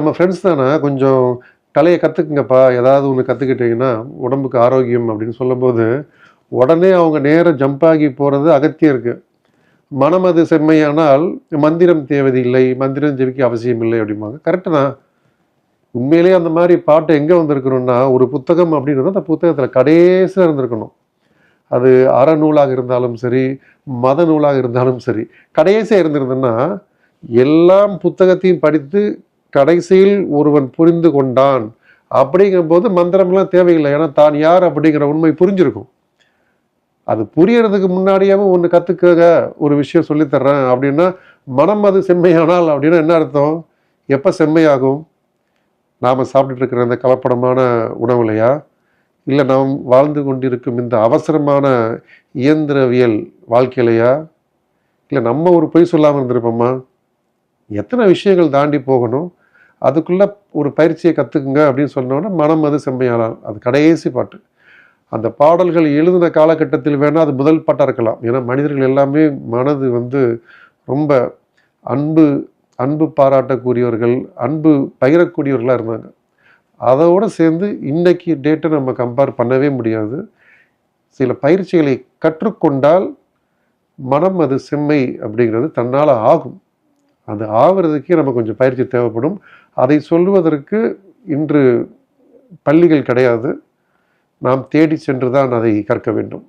நம்ம ஃப்ரெண்ட்ஸ் தானே, கொஞ்சம் கலையை கற்றுக்குங்கப்பா, ஏதாவது ஒன்று கற்றுக்கிட்டீங்கன்னா உடம்புக்கு ஆரோக்கியம் அப்படின்னு சொல்லும்போது, உடனே அவங்க நேரம் ஜம்ப் ஆகி போகிறது அகத்தியருக்கு. மனம் அது செம்மையானால் மந்திரம் தேவதில்லை, மந்திரம் ஜெபிக்க அவசியம் இல்லை அப்படிம்பாங்க. கரெக்டு தான். உண்மையிலேயே அந்த மாதிரி பாட்டு எங்கே வந்திருக்கணும்னா, ஒரு புத்தகம் அப்படின்றது அந்த புத்தகத்தில் கடைசியாக இருந்திருக்கணும். அது அறநூலாக இருந்தாலும் சரி, மத நூலாக இருந்தாலும் சரி, கடைசியாக இருந்திருந்ததுன்னா எல்லாம் புத்தகத்தையும் படித்து கடைசியில் ஒருவன் புரிந்து கொண்டான் அப்படிங்கும்போது மந்திரம்லாம் தேவையில்லை. ஏன்னா தான் யார் அப்படிங்கிற உண்மை புரிஞ்சிருக்கும். அது புரியறதுக்கு முன்னாடியாவும் ஒன்று கற்றுக்க ஒரு விஷயம் சொல்லித்தர்றேன் அப்படின்னா, மனம் அது செம்மையானால் அப்படின்னா என்ன அர்த்தம்? எப்போ செம்மையாகும்? நாம் சாப்பிட்டுட்டு இருக்கிற அந்த கலப்படமான உணவுலையா? இல்லை நாம் வாழ்ந்து கொண்டிருக்கும் இந்த அவசரமான இயந்திரவியல் வாழ்க்கையிலையா? இல்லை நம்ம ஒரு பொய் சொல்லாமல் இருந்திருப்போமா? எத்தனை விஷயங்கள் தாண்டி போகணும். அதுக்குள்ளே ஒரு பயிற்சியை கற்றுக்குங்க அப்படின்னு சொன்னோன்னா, மனம் அது செம்மையானால். அது கடைசி பாட்டு. அந்த பாடல்கள் எழுதின காலகட்டத்தில் வேணால் அது முதல் பாட்டாக இருக்கலாம். ஏன்னா மனிதர்கள் எல்லாமே மனது ரொம்ப அன்பு அன்பு பாராட்டக்கூடியவர்கள், அன்பு பகிரக்கூடியவர்களாக இருந்தாங்க. அதோடு சேர்ந்து இன்னைக்கு டேட்டை நம்ம கம்பேர் பண்ணவே முடியாது. சில பயிற்சிகளை கற்றுக்கொண்டால் மனம் அது செம்மை அப்படிங்கிறது தன்னால் ஆகும். அது ஆவறதுக்கே நம்ம கொஞ்சம் பயிற்சி தேவைப்படும். அதை சொல்வதற்கு இன்று பள்ளிகள் கிடையாது. நாம் தேடி சென்று தான் அதை கற்க வேண்டும்.